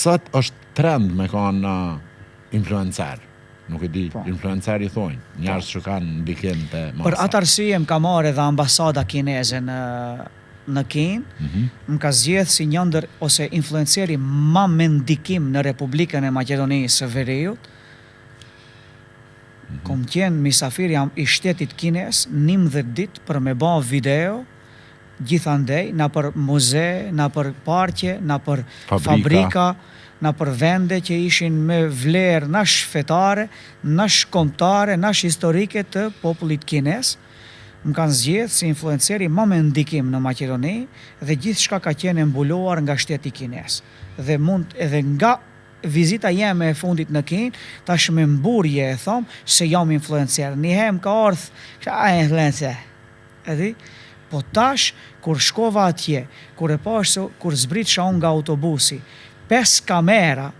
Sot është trend me kanë influencer. Nuk e di, influencer I thonë, njerëz që kanë ndikim të masa. Për atë arsye më ka marrë edhe ambasada kineze në Kinë, më ka zgjedhë si një ndër ose influenceri ma me ndikim në Republikën e Maqedonisë së Veriut. Kom qenë misafir jam I shtetit kines 11 ditë për me ba video gjithandej, na për muze, na për parqe, na për fabrika, na për vende që ishin me vlerë nash fetare, nash kombëtare, nash historike të popullit kines. Më kanë zgjedhë si influenceri ma me ndikim në Maqedoni dhe gjithë shka ka qenë mbuluar nga shteti kines. Dhe mund edhe nga vizita jeme e fundit në Kinë, tash me mburje e thom se jam influencer. Njëhem ka ardhë, influencer. Edhi? Po tash, kur shkova atje, kur kur zbritësha unë nga autobusi, 5 kamera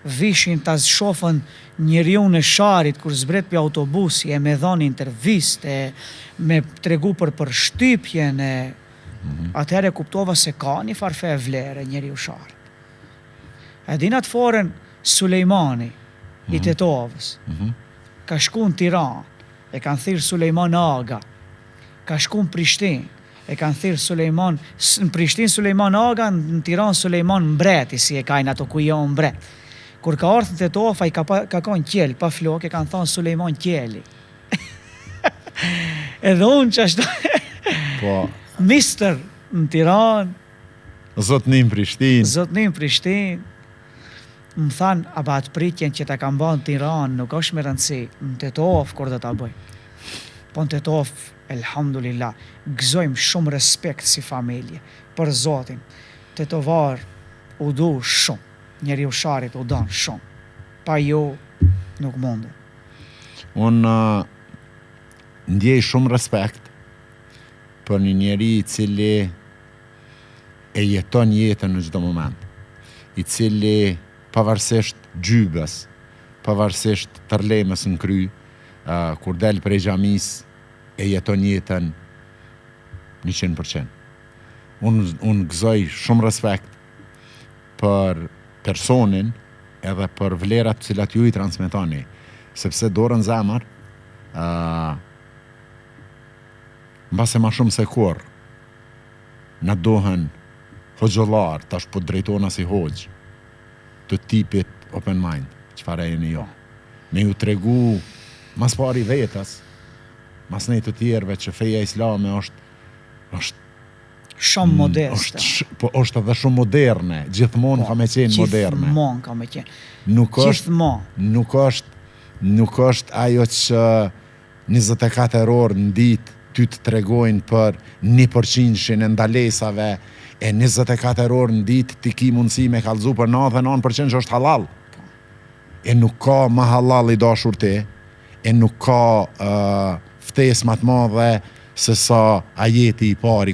vishin ta shofën njeriu në sharit kur zbret për autobusi, e me dhoni interviste, me tregu për shtypjen e atëherë kuptova se ka një farfe vlere njeriu sharit. E dinat foren Sulejmani I Tetovës, ka shku në Tiranë, e kanë thirë Sulejman Aga, ka shku në Prishtinë, e kanë thirë Sulejman, në Prishtinë Sulejman Aga, në Tiranë Sulejman Mbreti, si e kajnë ato ku jo mbret. Kur ka ardhë në Tetova, I ka konë qelë, pa flok, e kanë thonë Sulejman Qeli. Edhe unë që ashtu, Mister në Tiranë, Zotnim Prishtinë, më thanë, a ba atë pritjen që ta kam ba në Tiranë, nuk është me rëndësi, në Tetovë, kur dhe ta bëj. Po në Tetovë, elhamdulillah, gëzojmë shumë respekt si familje, për Zotin. Tetovar u du shumë, njeri u sharit u donë shumë, pa ju nuk mundu. Unë ndjej shumë respekt për një njeri I cili e jeton jetën në çdo moment, I cili pavarësisht gjybës, pavarësisht tërlemës në kry, kur del prej xhamis e jeton jetën 100%. Unë gëzoj shumë respekt për personin edhe për vlerat cilat ju I transmetoni, sepse dorën zemër, mbase ma shumë se kur, na dohen hoxhollar, tash po drejtona si hoxh, të tipit open mind, çfarë jeni jo. Me ju tregu mas pari vetës, mas nej të tjerëve që feja islame është shumë modeste. është edhe shumë moderne, gjithmonë ka me qenë moderne. Gjithmonë ka me qenë. Nuk është ajo që 24 orë në ditë ty të tregojnë për 1% e ndalesave, e 24 orë në ditë ti ki mundësi me kallëzu për 99% që është halal. E nuk ka ma halal I dashur ti, e nuk ka ftesë më të madhe se sa ajeti I pari